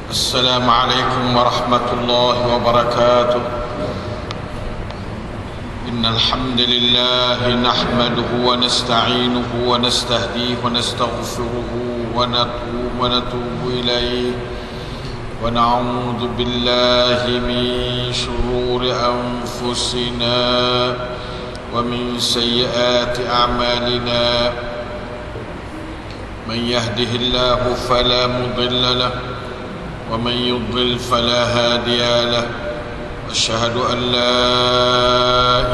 السلام عليكم ورحمة الله وبركاته. إن الحمد لله نحمده ونستعينه ونستهديه ونستغفره ونتوب إليه ونعوذ بالله من شرور أنفسنا ومن سيئات أعمالنا. من يهده الله فلا مضل له ومن يضلل فلا هادي له. أشهد أن لا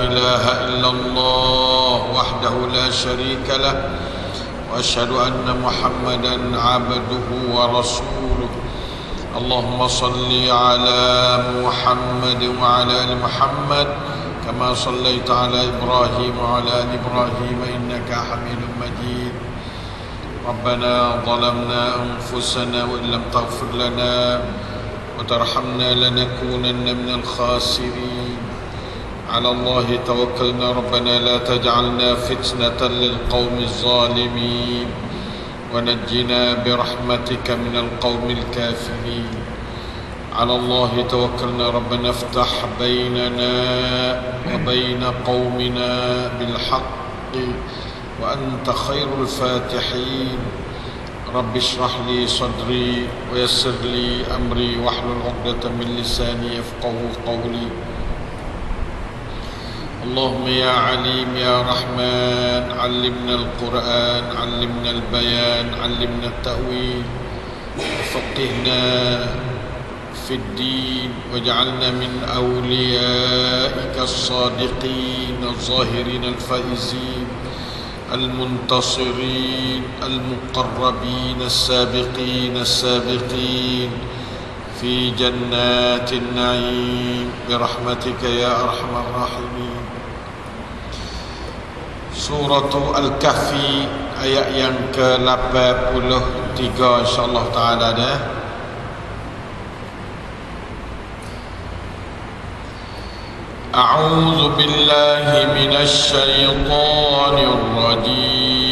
إله إلا الله وحده لا شريك له وأشهد أن محمدا عبده ورسوله. اللهم صل على محمد وعلى آل محمد كما صليت على إبراهيم وعلى آل إبراهيم إنك حميد مجيد. ربنا ظلمنا أنفسنا وإن لم تغفر لنا وترحمنا لنكونن من الخاسرين. على الله توكلنا ربنا لا تجعلنا فتنة للقوم الظالمين ونجنا برحمتك من القوم الكافرين. على الله توكلنا ربنا افتح بيننا وبين قومنا بالحق وأنت خير الفاتحين. رب اشرح لي صدري ويسر لي أمري واحلل عقدة من لساني يفقهوا قولي. اللهم يا عليم يا رحمن علمنا القرآن علمنا البيان علمنا التأويل وفقهنا في الدين واجعلنا من أوليائك الصادقين الظاهرين الفائزين المنتصرين المقربين السابقين في جنات النعيم برحمتك يا أرحم الراحمين. Surah Al-Kahfi ayat yang ke-83 insyaallah taala dah. أعوذ بالله من الشيطان الرجيم.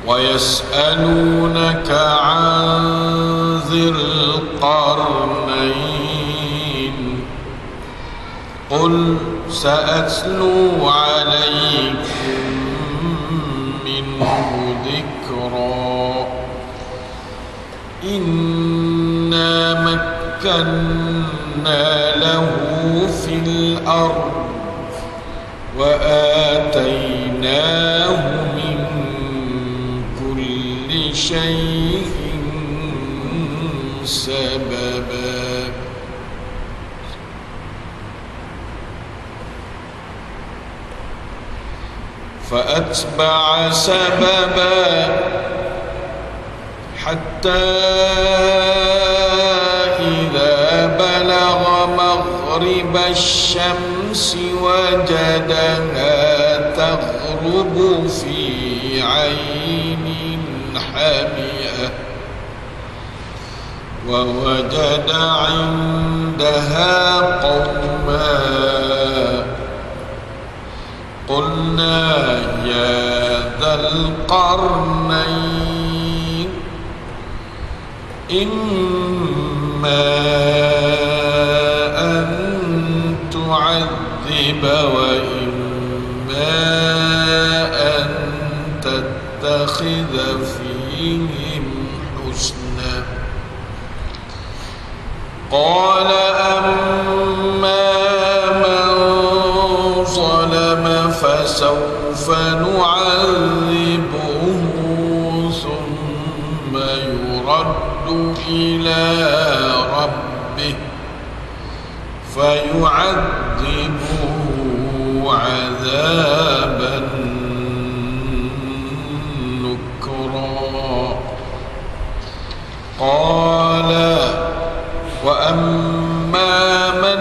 ويسألونك عن ذي القرنين قل سأتلو عليكم منه ذكرا. إنا مكنا له في الأرض وآتيناه من كل شيء سببا. فأتبع سببا حتى إذا بلغ مغرب الشمس وجدها تغرب في عين حمئة ووجد عندها قوما. قلنا يا ذا القرنين إما أن تعذب وإما أن تتخذ فيهم حسنا. قال أما من ظلم فسوف نعذبه ثم يرد إلى ربه فيعذبه عذابا نكرا. قال وأما من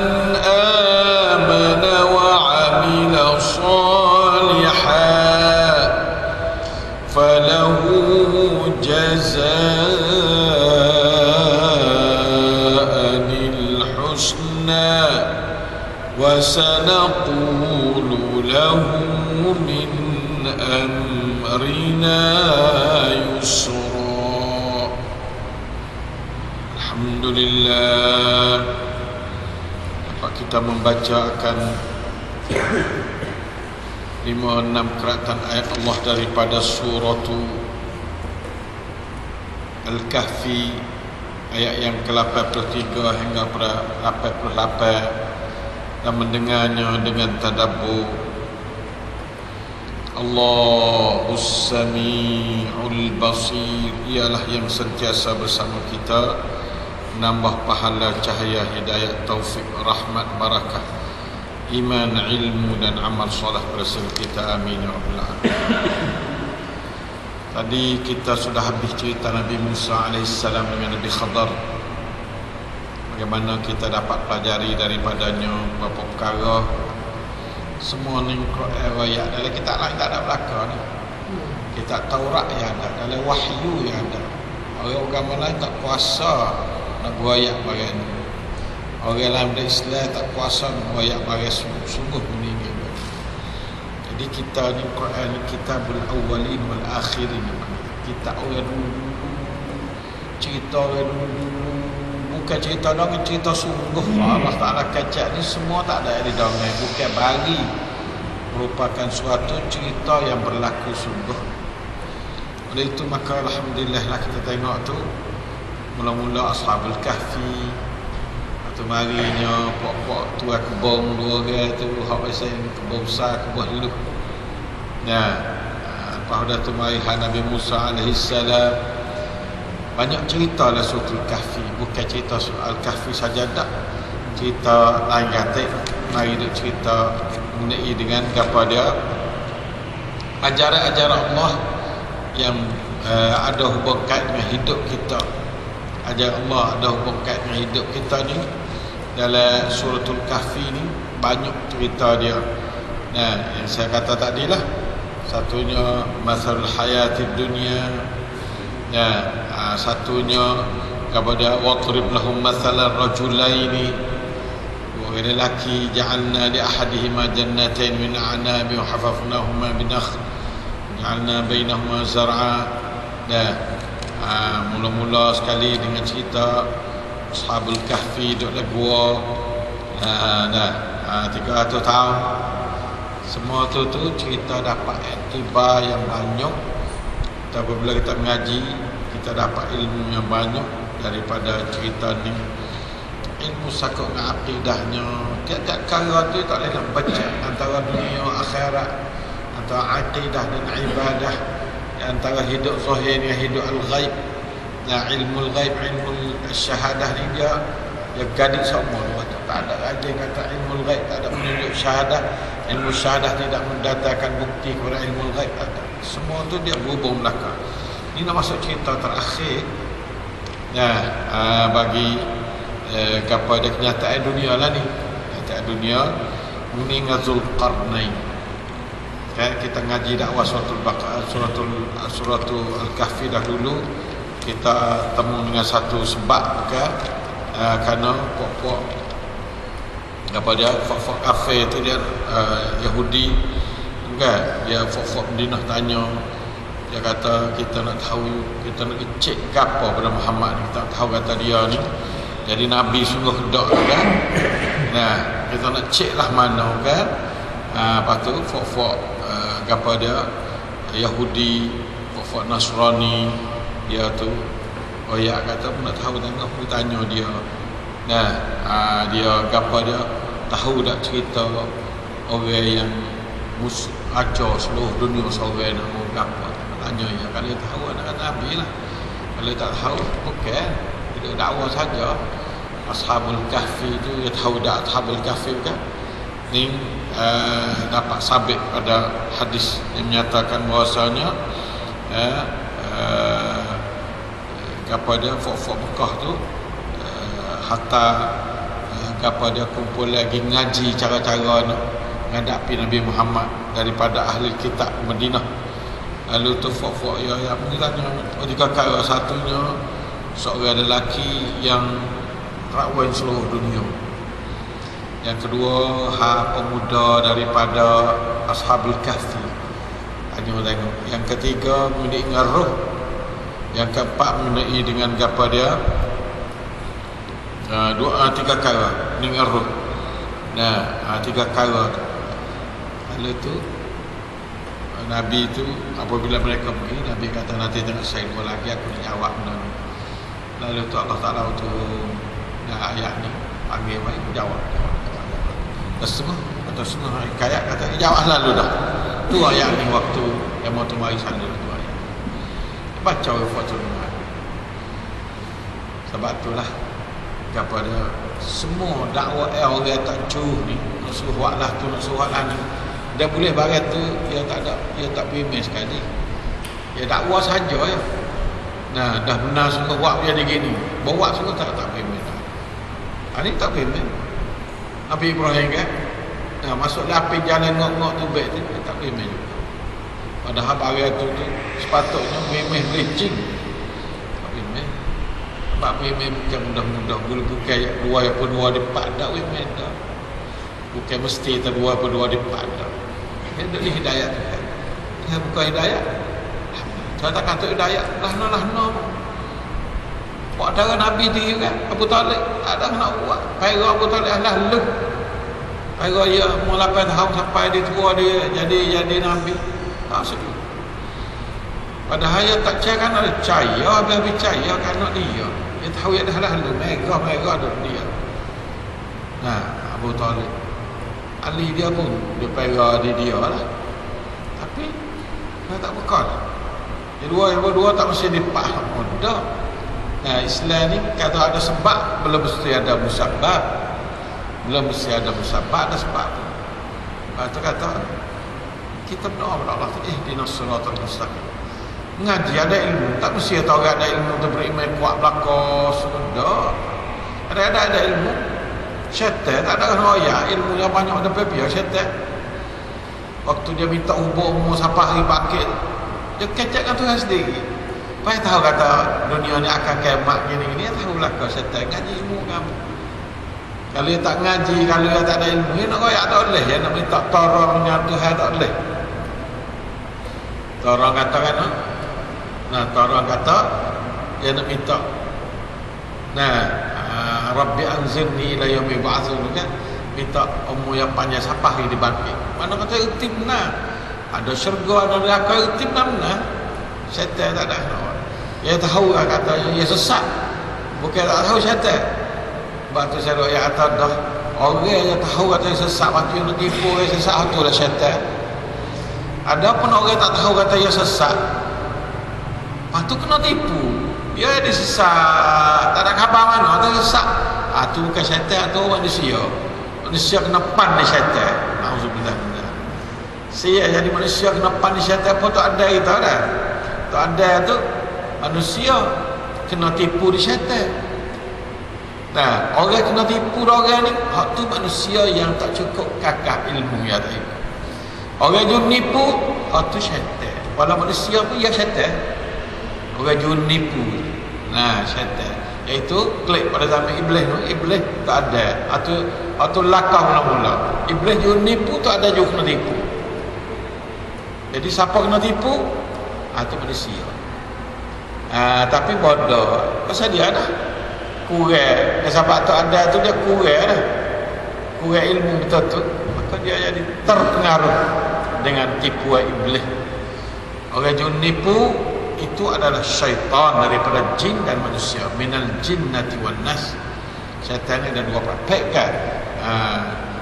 آمن وعمل صالحا فله جزاء الحسنى وسنقول له من أمرنا يسرا. Alhamdulillah, dapat kita membacakan 5-6 keratan ayat Allah daripada surah Al-Kahfi, ayat yang ke-83 hingga ke-88, dan mendengarnya dengan tadabbur. Allahus Sami'ul Basir, ialah yang sentiasa bersama kita, menambah pahala, cahaya, hidayah, taufik, rahmat, barakah, iman, ilmu dan amal soleh bersama kita. Amin ya rabbal alamin. Tadi kita sudah habis cerita Nabi Musa AS dengan Nabi Khadar, bagaimana kita dapat pelajari daripadanya beberapa perkara. Semua ni ayat dalam kitab lain tak ada belakang ni. Kitab Taurat yang ada, dalam wahyu yang ada. Orang agama lain tak kuasa nak buayak bagian ni. Orang lain dari Islam tak kuasa nak buayak bagian sungguh meninggal. Jadi kita ni Quran ni kitabul awwalin wal akhirin. Kita orang dulu, cerita orang dulu, bukan cerita dongeng, cerita sungguh. Allah Ta'ala kacak ni semua tak ada di dongeng, bukan bagi, merupakan suatu cerita yang berlaku sungguh. Oleh itu maka alhamdulillah lah kita tengok tu mula-mula Ashabul Kahfi, atau marinya pok-pok tua kebun dua orang tu, hak pasal kebun besar, kebun lu. Nah, lepas dah tu mari Nabi Musa AS, banyak cerita lah surah Al-Kahfi, bukan cerita surah Al-Kahfi saja dah, cerita lain kata. Mari dia cerita mengenai dengan apa dia ajaran-ajaran Allah yang ada hubung kait dengan hidup kita. Ajaran Allah ada hubung kait dengan hidup kita ni. Dalam suratul Kahfi ni banyak cerita dia. Nah, yang saya kata tadi lah, satunya masalul hayatid dunia. Nah, satunya kepada watrib lahum masalan rajulaini, dua orang lelaki, ja'alna li ahadihima jannatain min a'nabin wa hafafnahuma binakhl ja'alna bainahuma zar'a. Nah, mula-mula sekali dengan cerita Ashabul Kahfi duduk dalam gua 300 tahun. Semua tu cerita dapat iktibar yang banyak. Apabila kita mengaji, kita dapat ilmu yang banyak daripada cerita ni. Ilmu sakut dengan akidahnya. Tiap-tiap perkara tu tak boleh nak baca antara dunia akhirat, antara akidah dan ibadah, antara hidup zahir dengan hidup al-ghaib. Nah, ilmu al-ghaib, ilmu syahadah ni dia gading semua. Tak ada aja kata ilmu al-ghaib, tak ada menunjuk syahadah. Ilmu syahadah tidak mendatangkan bukti kepada ilmu al-ghaib, tak ada. Semua tu dia berhubung belakang. Ini nak masuk cerita terakhir. Nah, bagi kepada kenyataan dunia lah ni. Kenyataan dunia meninggal Zulqarnain. Kan kita ngaji dakwah suratul Baqarah, suratul Al-Kahfi dahulu, kita temu dengan satu sebab kan, kerana pokok apa dia fok kafe tu dia Yahudi kan, dia fok Madinah tanya, dia kata kita nak tahu, kita nak cek gapo pada Muhammad ni, kita tahu kata dia ni jadi nabi sungguh kedok kan. Nah, kita nak cek lah mana kan. Lepas tu fok gapo dia Yahudi, fok Nasrani dia tu, oh ya kata nak tahu, tengok aku tanya dia. Nah, dia gapo dia tahu tak cerita orang yang ajar seluruh dunia seorang nak mau gapo. Tanya ya, kalau tahu anak Nabi lah. Kalau tak tahu bukan, dia dakwah saja. Ashabul Kahfi tu dia tahu tak Ashabul Kahfi kan. Ni dapat sabit pada hadis yang menyatakan bahawasanya apa dia fok Mekah tu hatta apa dia kumpul lagi ngaji cara-cara nak menghadapi Nabi Muhammad daripada ahli kitab Madinah. Lalu tu fok ya menilainya jika kala satunya seorang lelaki yang rakwan seluruh dunia. Yang kedua pemuda daripada Ashabul Kahfi. Hanya tengok. Yang ketiga mengenai dengan roh. Yang keempat mengenai dengan apa dia tiga kara dengan roh. Tiga kara. Lalu tu Nabi tu apabila mereka pergi, Nabi kata nanti tengok saya dua lagi aku nak jawab benda ni. Lalu tu Allah Ta'ala tu ayat ni panggil baik jawab. Semua atau semua ayat kata jawab lalu dah. Tu ayat ni waktu yang mau tumai sana tu ayat. Baca Fathul Mu'ad. Sebab itulah kepada semua dakwah orang tak cuh ni, nak suruh lah tu, nak suruh lah ni, dia boleh barat tu dia tak bimbing sekali. Dia dakwah saja ya. Dah benar sungguh buat dia begini. Bawa sungguh tak bimbing. Ini tak bimbing. Nabi Ibrahim kan. Masuklah api jalan ngok-ngok tu baik tu tak bimbing. Padahal barat tu sepatutnya bimbing licin. Tak bimbing. Sebab bimbing bukan mudah-mudah. Bukan dua depan dah bimbing dah. Bukan mesti dua depan dah. Dia ada hidayat tu kan. Dia bukan hidayat. Saya tak kata hidayat. Lahna. Buat darah Nabi dia kan. Abu Talib tak ada nak buat. Paira Abu Talib adalah lu. Paira dia umur 8 tahun sampai dia tua dia jadi Nabi. Tak sedih. Padahal dia tak percaya kan ada percaya. Habis percaya kan nak dia. Dia tahu dia adalah lu. Mereka ada dia. Abu Talib. Ali dia pun dia paira dia lah. Tapi dia tak bekal. Yang dua tak mesti dipaham mudah. Islam ni kata ada sebab belum mesti ada musabab. Belum mesti ada musabab, ada sebab tu. Itu kata kita berdoa kepada Allah, ihdinas siratal mustaqim. Ngaji ada ilmu, tak mesti tahu ada ilmu tu beriman kuat belaka sudah. Ada ilmu. Syaitan tak ada royak, ilmu yang banyak ada pepiah syaitan. Waktu dia minta umur sampai hari bakit, dia kecekkan Tuhan sendiri. Pai tahu kata dunia ni akan kiamat gini dia tahu lah kau syaitan ngaji ilmu kamu. Kalau dia tak ngaji, kalau dia tak ada ilmu, dia nak royak tak boleh. Dia nak minta tolongnya Tuhan tak boleh. Tolong kata kan? Tolong kata dia nak minta. Rabbi anzirni ila yaumi ba'tsun kan, minta umur yang panjang sampai hari dibangkit. Mana kata ultim benar. Ada syurga, ada neraka, ultim benar. Syaitan tak ada. Dia tahu lah kata dia sesat. Bukan tak tahu syaitan. Sebab tu saya royak kata dah orang yang tahu kata dia sesat, waktu nak tipu dia sesat, tu lah syaitan. Ada pun orang tak tahu kata dia sesat, lepas tu kena tipu. Dia disesat, tak ada khabar mana, dia sesat. Tu bukan syaitan, tu manusia. Manusia kena pan di syaitan. Auzubillah. Saya jadi manusia kena pan di syaitan pun tak ada kita dah. Tak ada tu manusia kena tipu di syaitan. Orang kena tipu orang ni, hak tu manusia yang tak cukup kakak ilmu ya tadi. Orang jun nipu, hak tu syaitan. Walau manusia pun ya syaitan. Orang jun nipu. Syaitan. Iaitu klik pada zaman iblis tu, iblis tak ada. Atau lakah mula-mula. Iblis jun nipu tak ada juga kena tipu. Jadi siapa kena tipu? Itu manusia. Tapi bodoh. Pasal dia dah kurang. Sebab tu ada tu dia kurang dah. Kurang ilmu betul tu. Maka dia jadi terpengaruh dengan tipuan iblis. Orang jun nipu itu adalah syaitan daripada jin dan manusia. Minal jinnati wan nas. Syaitan ada dua praktek kan.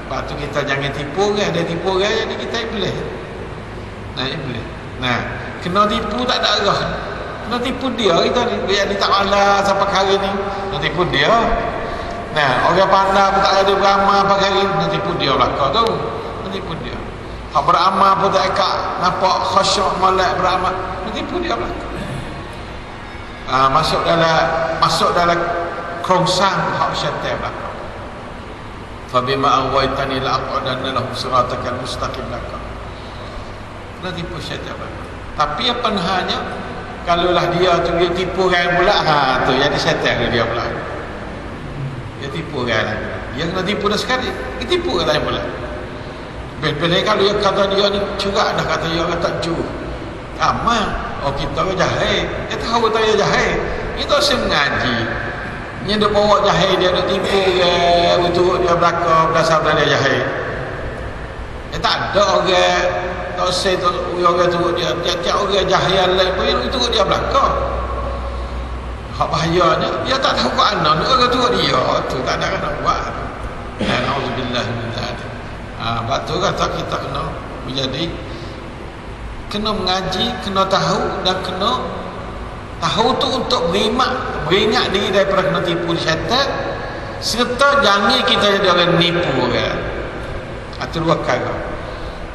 Lepas tu kita jangan tipu orang. Dia tipu orang jadi kita iblis. Iblis. Kena tipu tak ada arah. Kena tipu dia kita ni. Biar dia tak malas sampai hari ni. Kena tipu dia. Orang pandai pun tak ada beramal pagi hari ni. Kena tipu dia belakang tu. Kena tipu dia. Hak beramal pun tak ikat. Nampak khasyuk malak beramal. Kena tipu dia belakang. Masuk dalam kerongsang hak syaitan belakang. Fabima aghwaytani la'aq'udanna lahum siratakal mustaqim belakang. Kena tipu syaitan belakang. Tapi apa hanya kalaulah dia tu dia tipu orang pula, tu jadi syaitan dia pula. Dia tipu orang lain. Dia kena tipu dah sekali. Dia tipu orang lain pula. Bila kalau dia kata dia ni curang dah, kata dia orang tak jujur. Amal. Kita orang jahil. Dia tahu kata dia jahil. Kita harus mengaji. Nya dia bawa jahil dia, dia tipu dia, betul dia belakang berdasar pada dia jahil. Tak ada orang tak say tu orang tu dia tiap-tiap orang jahil lain pun itu dia belakang. Hak bahayanya dia tak tahu Quran orang tu dia tu tak ada kena buat. Alhamdulillah min zalik. Betul kata kita kena menjadi kena mengaji, kena tahu dan kena tahu tu untuk beringat diri daripada kena tipu syaitan, serta jangan kita jadi orang nipu orang. Itu dua perkara.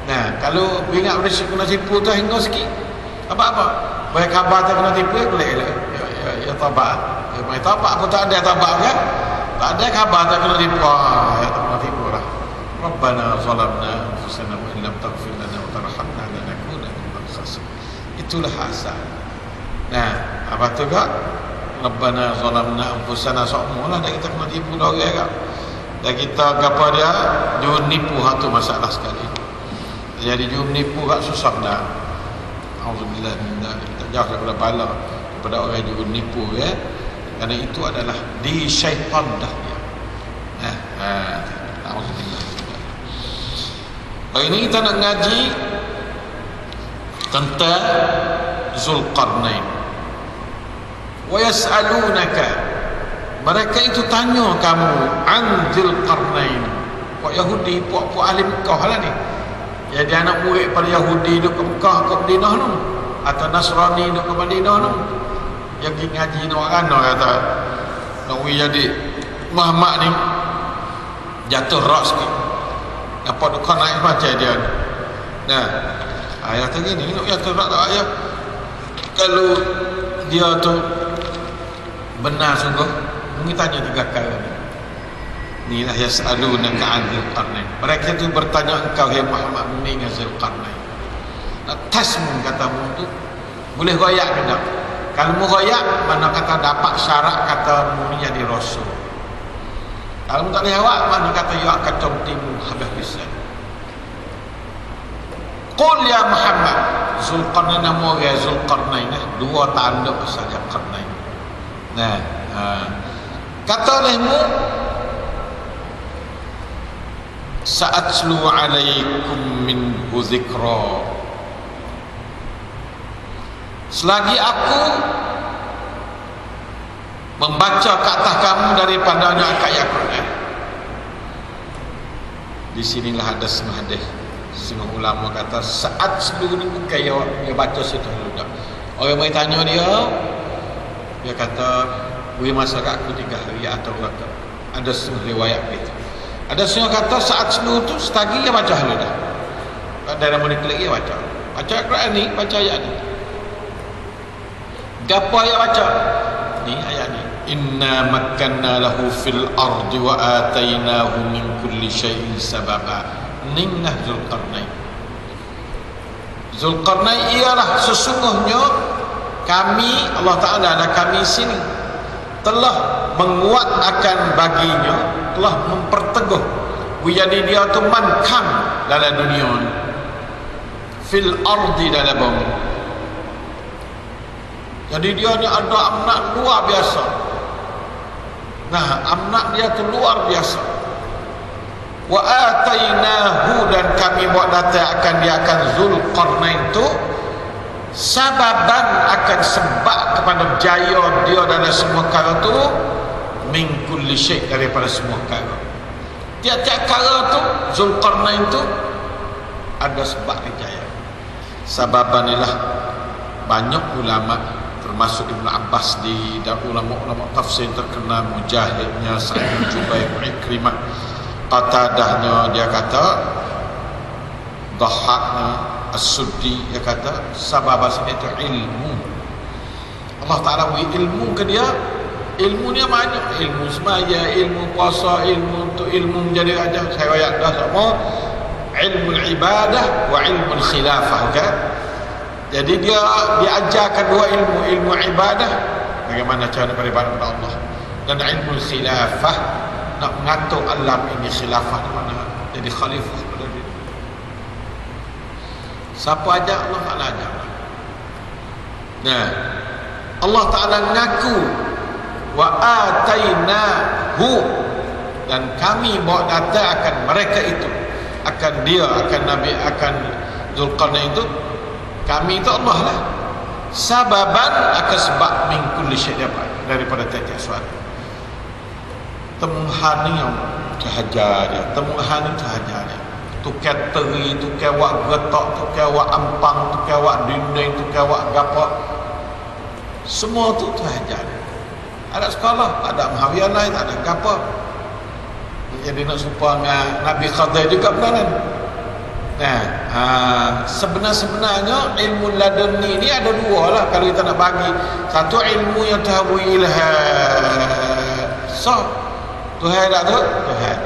Nah, kalau beringat pada kena tipu tu hingga sikit apa-apa boleh khabar tak kena tipu boleh ya tabak ya mai tabak pun tak ada tabak kan, tak ada khabar tak kena tipu ya tak kena tipu lah. Rabbana zalamna anfusana wa illam taghfir lana wa tarhamna lanakunanna minal khasirin. Itulah asal. Nah, apa tu kak? Rabbana zalamna anfusana, semualah dah kita kena tipu dah orang kak. Dan kita apa dia jujur nipu satu masalah sekali. Jadi jujur nipu kak susah dah. Alhamdulillah kita jauh daripada bala daripada orang jujur nipu ya. Kerana itu adalah di syaitan dah dia. Alhamdulillah. Hari ini kita nak ngaji tentang Zulqarnain. Wa yas'alunaka, mereka itu tanya kamu an Zulqarnain. Puak Yahudi, puak ahli Mekah lah ni. Jadi anak murid pada Yahudi duduk ke Mekah ke Madinah tu, atau Nasrani duduk ke Madinah tu, yang pergi ngaji ni orang kata nak jadi Muhammad ni jatuh rak sikit. Dapat kau naik macam dia ni. Nah, ayat tadi ni nak jatuh rak tak ayat. Kalau dia tu benar sungguh, mungkin tanya 3 kali ni. Inilah yas'alunaka 'anil qarnain. Mereka tu bertanya engkau hai Muhammad mengenai Zulqarnain. Nak tes mun katamu tu boleh royak ke tak? Kalau mu royak, mana kata dapat syarat kata mu ni jadi rasul. Kalau mu tak boleh jawab, mana kata you akan comtimu habis bisa. Qul ya Muhammad, Zulqarnain nama dia Zulqarnain, 2 tanda saja Qarnain. Nah, kata olehmu sa'atlu alaikum minhu zikra, selagi aku membaca ke atas kamu daripadanya ayat Quran. Di sinilah ada setengah hadis. Setengah ulama kata saat sebelum ni bukan dia baca situ dulu dah. Orang mai tanya dia kata beri masa kat aku 3 hari atau berapa. Ada setengah riwayat begitu. Ada setengah kata saat sebelum tu setagi dia baca dulu dah. Dalam menit lagi dia baca. Baca Quran ni, baca ayat ni. Gapo ayat baca? Ni ayat ni. Inna makkanna lahu fil ardi wa atainahu min kulli syai'in sababa. Ningnah Zulqarnain. Zulqarnain ialah sesungguhnya kami, Allah Ta'ala dan kami sini telah menguat akan baginya, telah memperteguh jadi dia tu mankam dalam dunia ni, fil ardi dalam bumi. Jadi dia ni ada amanat luar biasa. Nah, amanat dia tu luar biasa. Wa atainahu, dan kami buat datang akan dia akan Zulqarnain tu sababan, akan sebab kepada jaya dia dalam semua perkara tu, min kulli syai', daripada semua perkara. Tiap-tiap perkara tu Zulqarnain tu ada sebab dia jaya. Sababan inilah banyak ulama termasuk Ibn Abbas dan ulama-ulama tafsir terkenal, Mujahidnya, Sa'id bin Jubair, Ikrimah, Qatadahnya dia kata, Dhahaknya, As-Suddi dia kata sabab sini itu ilmu. Allah Ta'ala beri ilmu ke dia. Ilmu dia banyak, ilmu semaya, ilmu puasa, ilmu untuk ilmu menjadi raja. Saya ayat dah semua ilmu ibadah wa ilmu khilafah kan. Jadi dia diajarkan 2 ilmu, ilmu ibadah bagaimana cara beribadah kepada Allah, dan ilmu khilafah nak mengatur alam ini, khilafah di mana jadi khalifah pada dia. Siapa ajak? Allah Ta'ala ajak. Nah, Allah Ta'ala ngaku wa atainahu, dan kami bawa data akan mereka itu, akan dia, akan Nabi, akan Zulkarnain itu, kami itu Allah lah, sababan, akan sebab min kulli syai', daripada tiap-tiap sesuatu. Temuhan ni yang terhajar dia, temuhan ni terhajar dia. Tukar teri, tukar wak getok, tukar wak ampang, tukar wak dinding, tukar wak gapak, semua tu terhajar dia. Ada sekolah, ada mahawiyah lain, ada gapak. Jadi nak serupa dengan Nabi Khadir juga benar kan? Nah, sebenarnya ilmu laduni ni ada dua lah kalau kita nak bagi. Satu ilmu yang tahwil sah, Tuhan tak tu? Tuhan.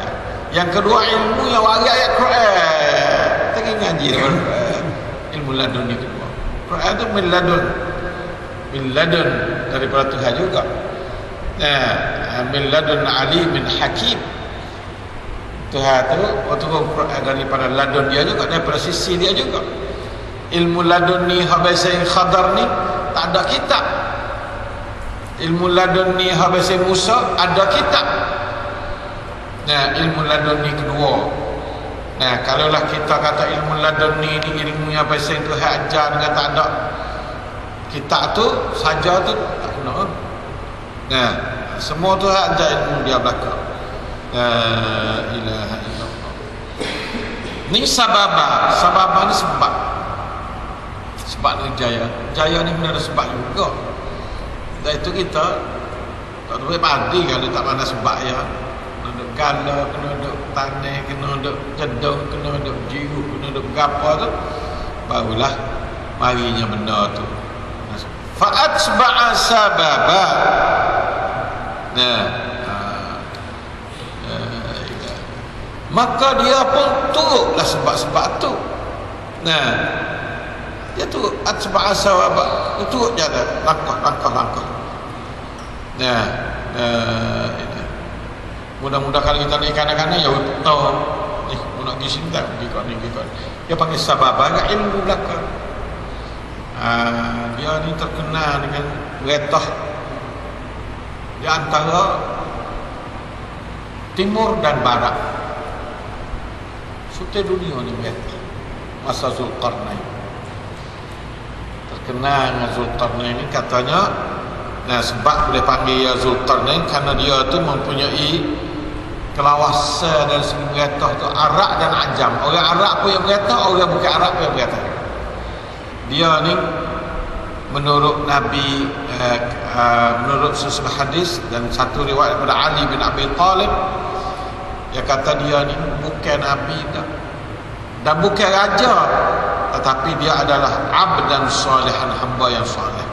Yang kedua ilmu yang waris ayat Quran. Kita ngaji dalam ilmu laduni kedua. Quran tu min ladun daripada Tuhan juga. Min ladun alimin hakim. Tuhan tu waktu Quran daripada ladun dia juga, daripada sisi dia juga. Ilmu ladun ni habisai Khadar ni tak ada kitab. Ilmu ladun ni habisai Musa ada kitab. Nah, ilmu laduni kedua. Nah, kalaulah kita kata ilmu laduni ni ilmu yang pasal Tuhan ajar dengan tak ada kitab tu saja tu tak kena. Nah, semua Tuhan ajar ilmu dia belaka. La ilaha illallah. Ni sababa ni sebab. Sebab ni jaya. Jaya ni benar sebab juga. Dan itu kita tak boleh padi kalau tak mana sebab ya. Gala, kena duduk tanah, kena duduk jedung, kena duduk jiru, kena duduk gapa tu, barulah marinya benda tu. Fa'atba'a sababa. Nah, maka dia pun turutlah sebab-sebab tu. Nah, dia turut atba'a sababa, turut jalan langkah. Nah, mudah-mudahan kalau kita ni kanak-kanak ya tahu ni nak pergi sini tak pergi kau. Dia panggil sababa agak ilmu belakang. Dia ni terkenal dengan retah di antara timur dan barat. Sudah dunia ni retah. Masa Zulkarnain terkenal dengan Zulkarnain ini katanya. Nah, sebab boleh panggil ya Zulkarnain karena dia tu mempunyai kelawasan dan segi beratah tu Arab dan Ajam. Orang Arab pun yang beratah, orang bukan Arab pun yang beratah. Dia ni menurut Nabi, menurut sesuatu hadis dan satu riwayat daripada Ali bin Abi Talib, dia kata dia ni bukan Nabi dan bukan raja, tetapi dia adalah abdan salihan, hamba yang salih.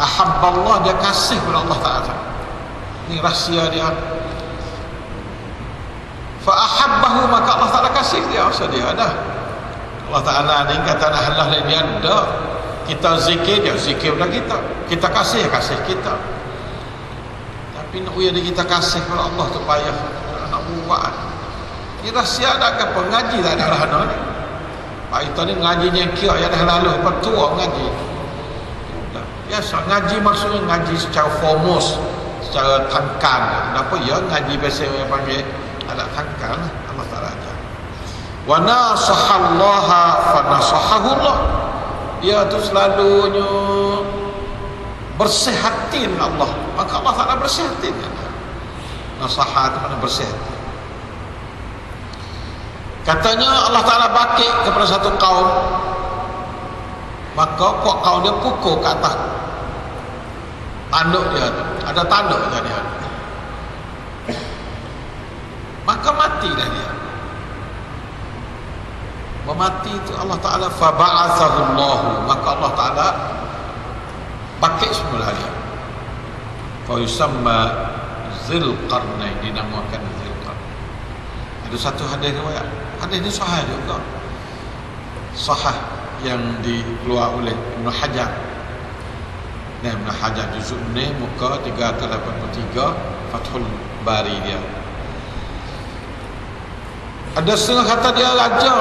Ahabballah, dia kasih kepada Allah Ta'ala. Ini rahsia dia. Fa'ahabbahu, maka Allah Ta'ala kasih dia. Maksud dia ada Allah Ta'ala ni kata Allah dia ada. Kita zikir, dia zikir kepada kita. Kita kasih, dia kasih kita. Tapi nak uya kita kasih kepada Allah tu payah nak buat. Ini rahsia ada ke pengaji tak ada lah ni. Pak itu ni ngajinya kira yang dah lalu pertua ngaji. Biasa ngaji maksudnya ngaji secara fokus, secara tangkan. Kenapa ya ngaji biasa orang panggil ada tangkan lah. Allah Ta'ala ajar. Wa nasahallaha fa nasahahullah. Dia tu selalunya bersih hati dengan Allah, maka Allah Ta'ala bersih hati dengan dia. Nasahah itu makna bersih hati. Katanya Allah Ta'ala bakit kepada satu kaum, maka kaum dia pukul ke atas tanduk dia tu, ada tanduk dia, maka matilah dia. Mati itu Allah Ta'ala faba'athahullahu, maka Allah Ta'ala bakit semula dia. Fa yusamma Zulkarnain, dinamakan Zulkarnain. Ada satu hadis riwayat, hadis ini sahih juga, sahih yang dikeluar oleh Ibn Hajar. Nah, Ibn Hajar juzuk ni muka 383 Fathul Bari dia. Ada setengah kata dia raja.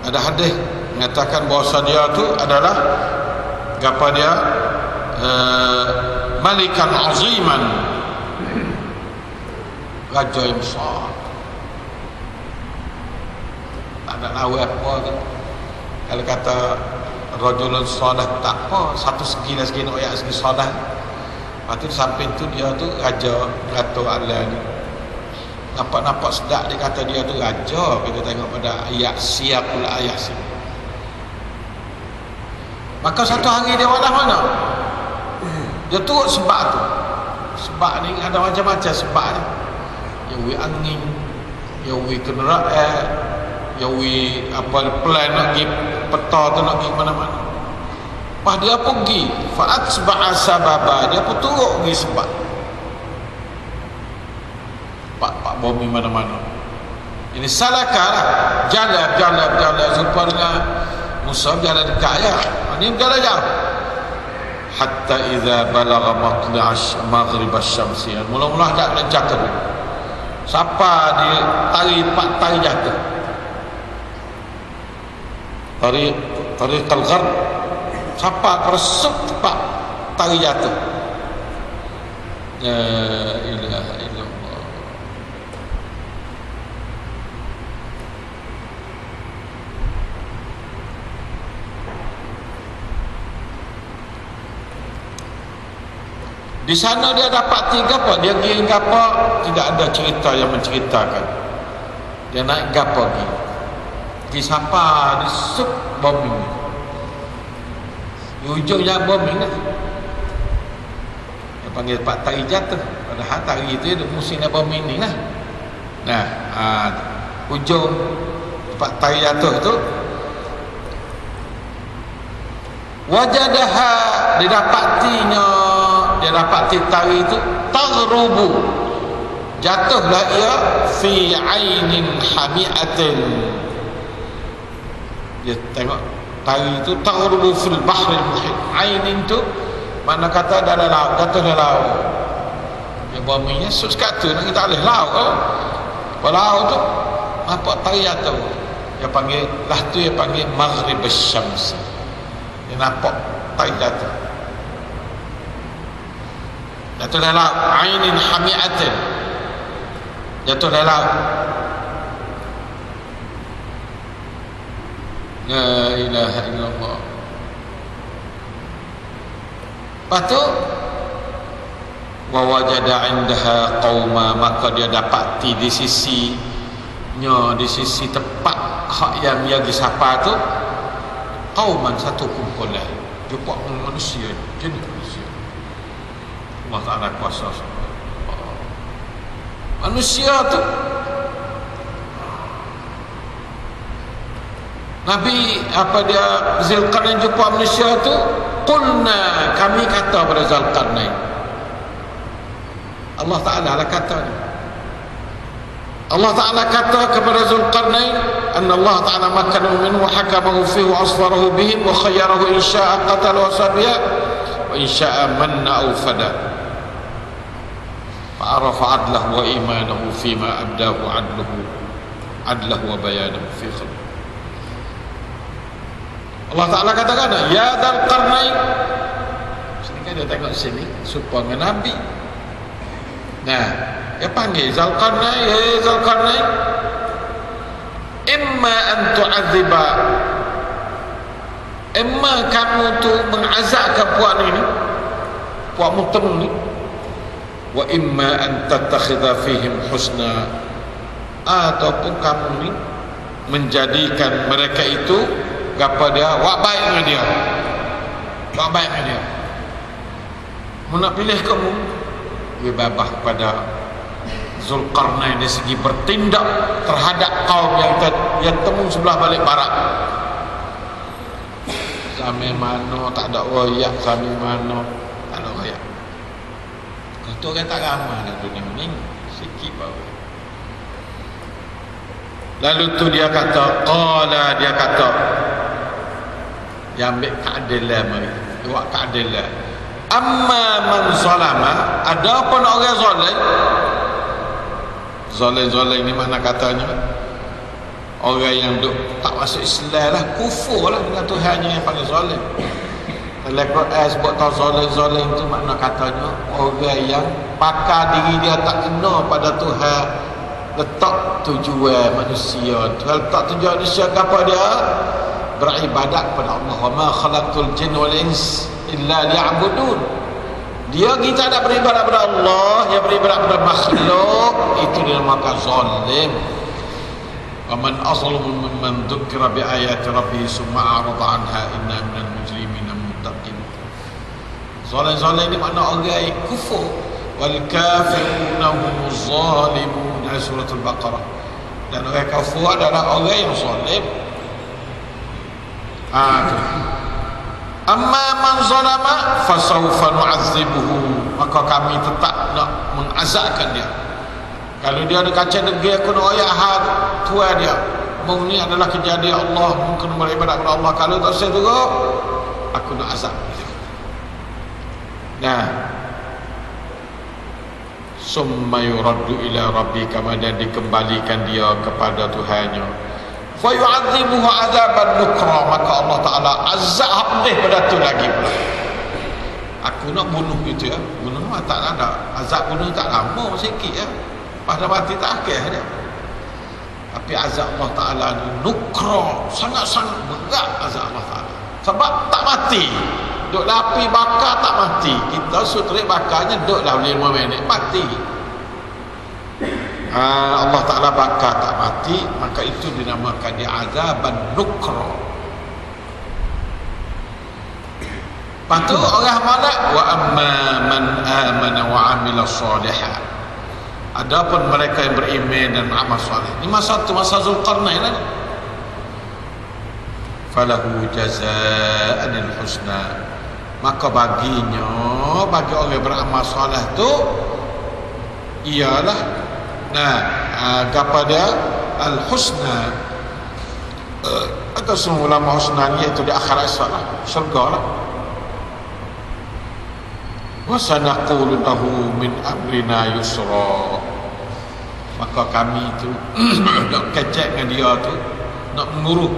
Ada hadis mengatakan bahawa dia tu adalah apa dia malikan aziman, raja yang besar. Tak ada lawan apa tu. Kalau kata rajulun salih tak apa, satu segi dan segi nak ayat segi salih. Lepas tu samping tu dia tu raja Ratu Allah ni. Nampak-nampak sedap dia kata dia tu raja. Kita tengok pada ayat siyaqul ayat sini. Maka satu hari dia wadah mana? Dia turut sebab tu. Sebab ni ada macam-macam sebab ni. Yang wi angin, yang wi kenderaan, yang wi apa plan nak pergi peta tu nak pergi mana-mana. Pas dia pergi, fa'atba'a sababa, dia pun turut pergi sebab. Pak bumi mana-mana. Ini salakalah, jalan jumpa dengan Musa jalan dekat ya. Ini jalan jauh. Hatta idza balagha matla' maghrib asy-syamsi. Mula-mula dak nak jatuh. Siapa dia tari pak tari jatuh. Tari al-gharb. Siapa tersuk pak tari jatuh. La ilaha illallah. Di sana dia dapat tiga apa? Dia pergi apa? Tidak ada cerita yang menceritakan. Dia naik gapo pergi. Di siapa? Di sub bumi. Di ujungnya bumi lah. Dia panggil Pak Tari jatuh. Padahal tari itu dia musimnya bumi ni lah. Nah, ujung Pak Tari jatuh tu. Wajadaha, dia dapati tari itu taghrubu, jatuhlah ia fi ainin hami'atin. Dia tengok tari itu taghrubu fil bahril muhit. Ainin tu mana kata dalam laut, jatuh dalam laut. Dia buaminya sekat tu nak kita alih laut oh. Kalau laut tu nampak tari jatuh. Dia panggil lah tu dia panggil maghrib asy-syams. Dia nampak tari jatuh. Jatuh dalam laut, ainin hami'atin, jatuh dalam laut. La ilaha illallah. Lepas tu wa wajada indaha qauma, maka dia dapati di sisi tempat hak yang dia pergi sapa tu qauman, satu kumpulan, jumpa manusia, jenis manusia. Allah Ta'ala kuasa manusia tu. Nabi apa dia Zulkarnain jumpa manusia tu, qulna, kami kata pada Zulkarnain. Allah Ta'ala lah kata ni. Allah Ta'ala kata kepada Zulkarnain, anna Allah Ta'ala makanahu minhu wa hakamahu fihi wa asfarahu bihim wa khayyarahu insya'a qatala wa sabiya wa insya'a manna aw fada. Fa'arafa adlahu wa imanahu fima abdahu adlahu wa bayanahu fi khalq. Allah Ta'ala katakan, ya Dzulqarnain. Sini kan dia tengok sini supaya Nabi. Nah, dia panggil Dzulqarnain, hey Dzulqarnain, imma an tu'adziba, imma kamu tu mengazabkan puak ni, puak mutemu ni, wa imma an tattakhidha fihim husna, ataupun kamu ni menjadikan mereka itu apa dia, wak baik dengan dia, wak baik dengan dia. Mau nak pilih kamu, dia babah kepada Zulkarnain dari segi bertindak terhadap kaum yang temu sebelah balik barat. Sampai mana tak ada royak, sampai mana tak ada royak. Kau kan tak ramai dalam dunia ni, sikit baru. Lalu tu dia kata, dia kata, dia ambil keadilan mari. Dia buat keadilan. Amma man zalama, ada pun orang zalim. Zalim ni mana katanya? Orang yang duk tak masuk Islam lah, kufur lah dengan Tuhannya yang panggil zalim. Dalam Quran sebut tahu zalim tu makna katanya orang yang pakar diri dia tak kena pada Tuhan, letak tujuan manusia. Tuhan letak tujuan manusia apa dia? Beribadat kepada Allah. Wa ma khalaqtul jinna wal ins illa liya'budun. Dia kita nak beribadat kepada Allah, yang beribadat kepada makhluk, itu dinamakan zalim. Wa man azlamu mimman dzukira bi ayati rabbih summa a'rada 'anha inna minal mujrimina muttaqin. Zalim ni makna orang yang kufur. Wal kafiruna humuz zalimun, dari surah Al-Baqarah. Dan orang kafir adalah orang yang zalim. Amma man zalama fasawfa nu'adzibuhu, maka kami tetap nak mengazabkan dia. Kalau dia ada kaca negeri aku nak ayat hal tuan dia, mung ni adalah kejadian Allah, mungkin beribadat kepada Allah. Kalau tak saya juga aku nak azab dia. Nah, summa yuraddu ila rabbi, kemudian dikembalikan dia kepada Tuhannya. Fa yu'adzibuhu 'adzaban nukra, maka Allah Taala azab pedih pada tu lagi pula. Aku nak bunuh gitu ya, bunuh tak ada, azab bunuh tak lama sikit ya, pada mati tak akhir dia. Tapi azab Allah Taala ni nukra, sangat-sangat berat azab Allah Taala. Sebab tak mati, duk api bakar tak mati. Kita sutrik bakarnya duklah 5 minit mati. Allah Ta'ala bakar tak mati, maka itu dinamakan dia azaban nukra. Lepas tu orang mana? Wa amma man amana wa amila salihan. Adapun mereka yang beriman dan beramal saleh. Ini masa tu masa Zulkarnain kan? Falahu jazaa'anil husna, maka baginya, bagi orang yang beramal saleh tu ialah apa dia? Al-husna. Atau semua ulama husna ni iaitu di akhirat salah, syurga lah. Wa sanaqulu lahu min amrina yusra, maka kami tu nak kecek dengan dia tu, nak menguruh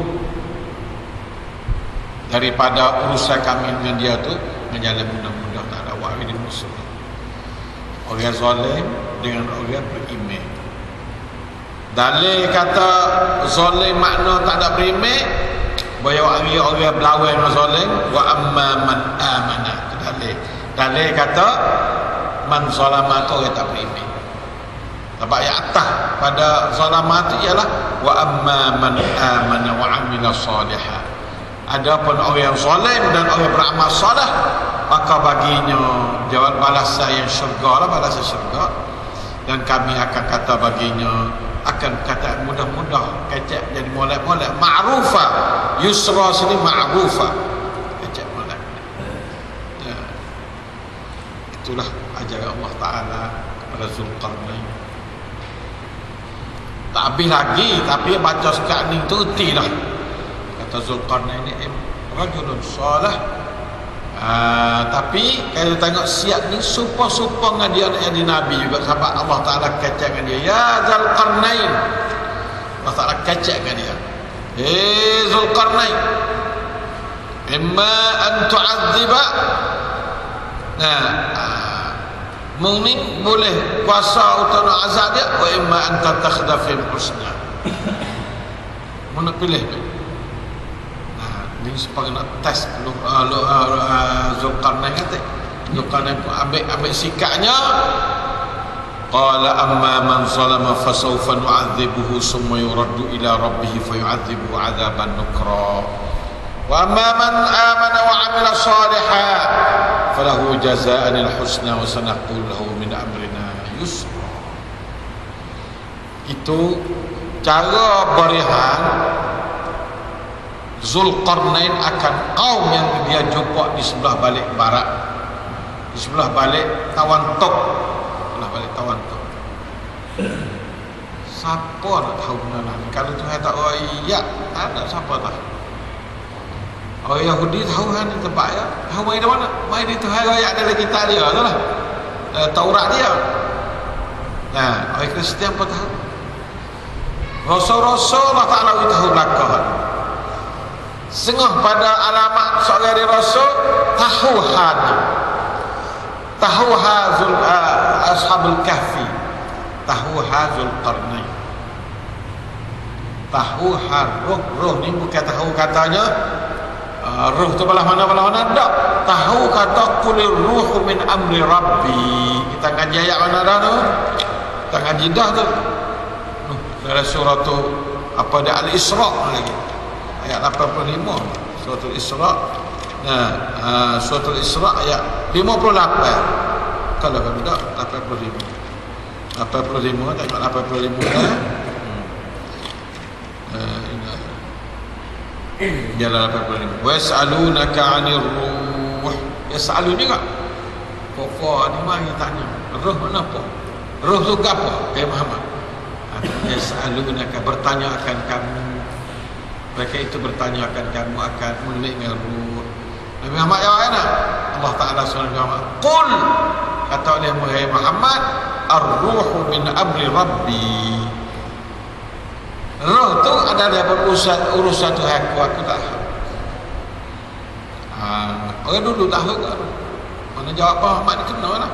daripada urusan kami dengan dia tu menjadi mudah-mudah, tak ada wa'id musuh. Orang zalim dengan orang beriman. Dalil kata zalim makna tak ada beriman, bahaya orang berlawan dengan zalim. Wa amma man amana, dalil kata man zalama tu orang tak beriman. Sebab yang atas pada zalama tu ialah wa amma man amana wa amila salihan. Adapun orang yang zalim dan orang beramal saleh, maka baginya jawab balasan yang syurga lah, balasan syurga. Dan kami akan kata baginya, akan kata mudah-mudah, kecek jadi molek-molek, ma'rufa. Yusra sini ma'rufa, kecek molek. Ya. Itulah ajaran Allah Ta'ala kepada Zulkarnain. Tak habis lagi, tapi baca sekarang ni tu tidak. Kata Zulkarnain ni rajulun salih. Tapi kalau tengok siap ni supa-supa dengan dia nak jadi Nabi juga, sebab Allah Ta'ala kecek dengan dia. Ya Zulkarnain, Allah Ta'ala kecek dengan dia. Zulkarnain, imma an tu'adziba, mungkin boleh kuasa untuk nak azab dia, wa imma an tattakhidha fil husna. Mana pilih tu? Ini supaya nak test dulu Zulkarnain kata. Zulkarnain pun ambil sikapnya. Qala amma man zalama fasawfa nu'adzibuhu summa yuraddu ila rabbih fayu'adzibuhu 'adzaban nukra. Wa amma man amana wa 'amila salihan falahu jazaa'anil husna wa sanaqulu lahu min amrina yusra. Itu cara berihan Zulkarnain akan kaum yang dia jumpa di sebelah balik barat, di sebelah balik Tawantuk, sebelah balik Tawantuk. Siapa nak tahu benar ni? Kalau Tuhan tak iya, tak ada siapa tahu. Orang Yahudi tahu kan tempat ya, tahu mai di mana? Mai di Tuhan ayat dalam kitab dia tu lah, Taurat dia. Nah, orang Kristian pun tahu. Rasul-rasul Allah Ta'ala tahu belakang. Sengah pada alamat seorang dari Rasul, tahuha ashabul kahfi, tahuha Zulqarnain. Tahuha roh ni bukan tahu katanya roh tu belah mana tak. Tahu kata qulir ruhu min amri rabbi. Kita ngaji ayat mana dah tu? Kita ngaji dah tu. Dalam surah tu apa dia Al-Isra lagi. Ayat 85 surah Al-Isra. Nah, surah Al-Isra ayat 58. Kalau tidak 85. 85 tak 85 dah. Jalan 85. Wa yas'alunaka 'anir ruh. Yas'alun ni kak. Pokok ni mari tanya. Roh mana apa? Roh tu apa? Muhammad. Yas'alunaka, bertanya akan kamu. Mereka itu bertanya akan kamu akan mengenai ruh. Nabi Muhammad jawab nak? Allah Ta'ala SWT Qul, kata oleh Muhammad, ar-ruhu min amri rabbi. Roh tu adalah urusan Tuhan aku tak tahu. Orang dulu tahu tak? Mana jawab Muhammad ni kena lah.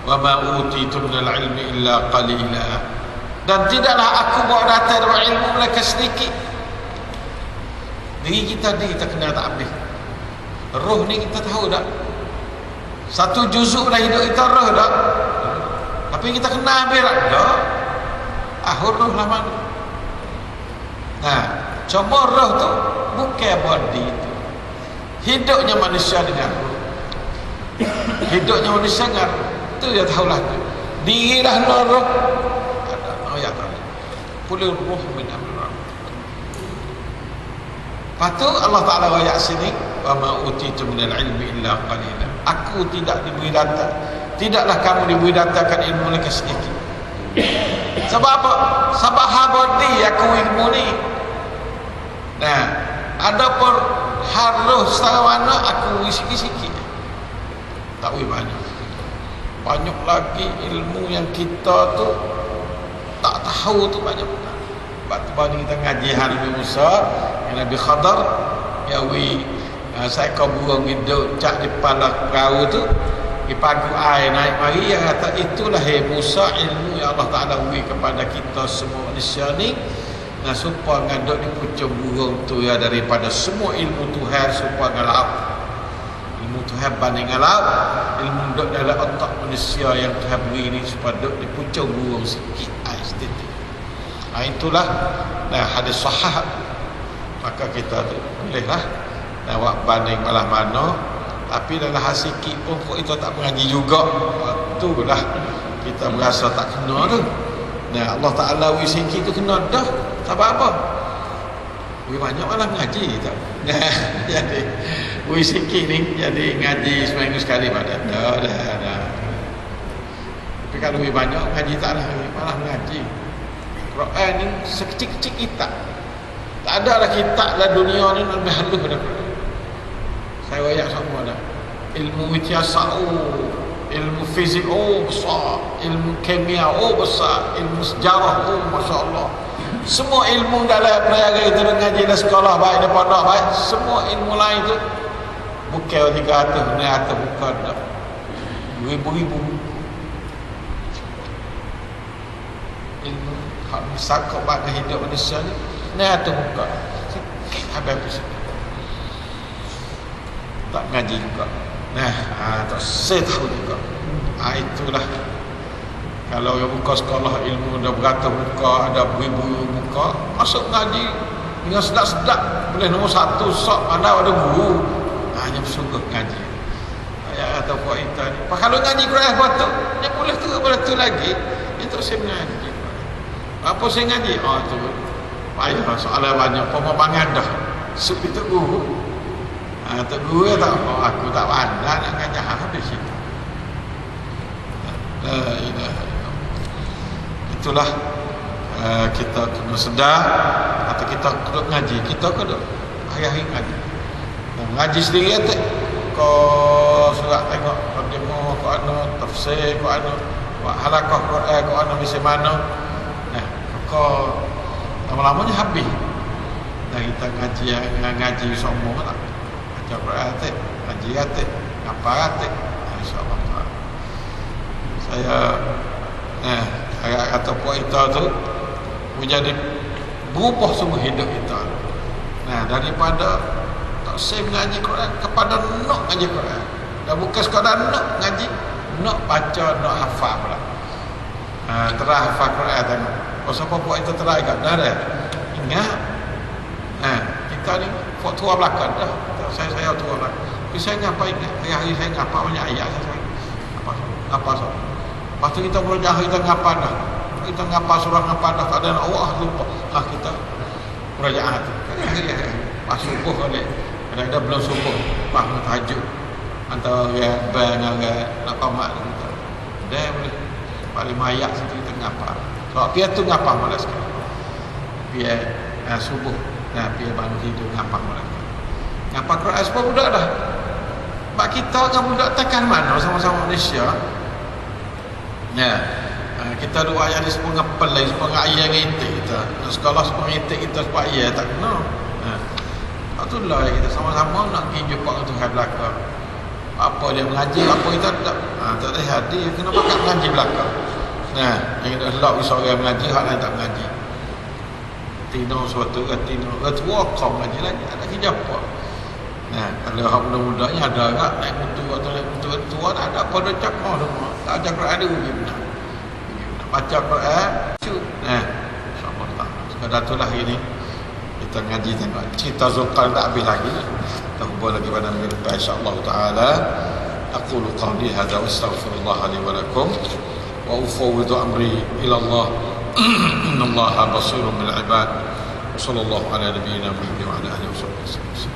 Wa ma utitum minal ilmi illa qalila. Dan tidaklah aku bawa datang dengan ilmu mereka sedikit. Diri kita kena tak habis. Roh ni kita tahu tak? Satu juzuk dah hidup kita roh tak? Tapi kita kena habis tak? Tak. Roh lah mana? Cuma roh tu bukan body tu. Hidupnya manusia dengan roh. Hidupnya manusia dengan roh. Tu dia tahulah tu. Diri dah roh. Ayat tadi. Qulir ruh min amri rabbi. Patu Allah Ta'ala ayat sini, wa ma utitu minal ilmi illa qalila. Aku tidak diberi data. Tidaklah kamu diberi datakan ilmu lagi sedikit. Sebab apa? Sebab habadi aku ilmu ni. Nah, adapun harus tahu mana aku sikit-sikit. Tak banyak. Banyak lagi ilmu yang kita tu tak tahu tu banyak. Sebab tu baru kita ngaji hari Musa yang Nabi Khadar ya saya kau burung hidup cak di kepala perahu tu di pagu air naik mari yang kata itulah Musa ilmu yang Allah Ta'ala beri kepada kita semua manusia ni. Nah, supaya ngaduk di pucuk burung tu ya daripada semua ilmu Tuhan supaya ngalap. Ilmu Tuhan banding ngalap, ilmu duduk dalam otak manusia yang Tuhan beri ni supaya duduk di pucuk burung sikit sedikit. Itulah hadis sahih. Maka kita tu bolehlah nak banding malah mana, tapi dalam sikit pun kok itu tak mengaji juga. Itulah kita berasa tak kena tu. Allah Ta'ala wi sikit tu kena dah. Sebab apa? Wi banyak malah mengaji kita. Jadi wi sikit ni jadi ngaji seminggu sekali pada dah. Tapi kalau wi banyak ngaji tak lah, malah mengaji. Quran ni sekecil-kecil kitab. Tak ada lah kitab dalam dunia ni lebih halus daripada Quran. Saya wayak semua dah. Ilmu wityasa ilmu fizik besar, ilmu kimia besar, ilmu sejarah masya-Allah. Semua ilmu dalam perniagaan itu ngaji dalam sekolah baik di pondok baik, semua ilmu lain tu bukan 300 ni atau bukan dah. Ribu-ribu ilmu hak besar kau bagi hidup manusia ni atau bukan. Habis tak ngaji juga. Tak saya tahu juga. Itulah kalau yang buka sekolah ilmu dah beratus buka, ada beribu buka, masuk ngaji dengan sedap-sedap boleh nombor 1 sok mana ada guru. Hanya bersungguh ngaji. Ya atau buat itu ni. Kalau ngaji Quran patut, dia boleh tu lagi. Itu saya mengaji. Apa saya ngaji? Tu. Payah soalan banyak pemabangan dah. Sub itu guru. Tak guru tak aku tak pandai nak ngaji habis itu. La ilaha illallah. Itulah kita kena sedar atau kita kena ngaji, kita kena hari-hari ngaji. Ngaji sendiri tak kau surat tengok demo kau ana tafsir kau ana halaqah Quran kau ana mesti mana. Kau lama-lamanya habis. Dan kita ngaji semua lah. Baca Quran atik, ngaji atik, ngapal atik. InsyaAllah ta'ala. Saya agak kata puak kita tu menjadi berubah semua hidup kita. Nah, daripada tak saya mengaji Quran kepada nak ngaji Quran. Dan bukan sekadar nak ngaji, nak baca, nak hafal pula. Terah hafal Quran tengok. Oh, siapa buat itu terah agak dah dah. Ingat. Kita ni tua belakang dah. Saya tua belakang. Tapi saya ngapa ingat? Hari-hari saya ngapa banyak ayat saya. Apa so? Lepas tu kita belajar kita ngapa dah. Kita ngapa surah ngapa dah. Tak ada Allah lupa. Kita merajaah tu. Pas subuh balik. Kadang-kadang belum subuh. Bangun tahajud. Antara orang dengan nak pamat kita. Dia boleh. Paling mayak situ kita ngapa. Sebab dia tu ngapa malas sekali. Dia subuh. Dia bangun tidur ngapa malas. Ngapa Quran sebab budak dah. Sebab kita dengan budak tekan mana sama-sama Malaysia. Kita dua ayat ni sepuluh ngapal lagi, sepuluh ayat ngitik kita. Nak sekolah sepuluh ngitik kita sepuluh ayat tak kena. Itulah kita sama-sama nak pergi jumpa dengan Tuhan belakang. Apa dia mengaji, apa kita tak ada hadir, kena pakat mengaji belakang. Yang kita elok seorang mengaji, hak lain tak mengaji. Tino suatu tino tua kau mengaji lagi, ada kerja apa. Kalau hak muda-mudanya ada agak naik mutu atau naik mutu tua ada apa dah cakap semua. Tak ada Quran ada uji benar. Baca Quran, insya-Allah tak. Sekadar itulah ini kita ngaji tengok cerita Zulqarnain tak habis lagi. Kita hubung lagi pada minggu depan insya-Allah taala. Aqulu qawli hadza wa astaghfirullah li wa lakum wa ufawwidu amri ila Allah. Innallaha basirun bil ibad. Sallallahu ala nabiyyina Muhammad wa ala alihi wasallam.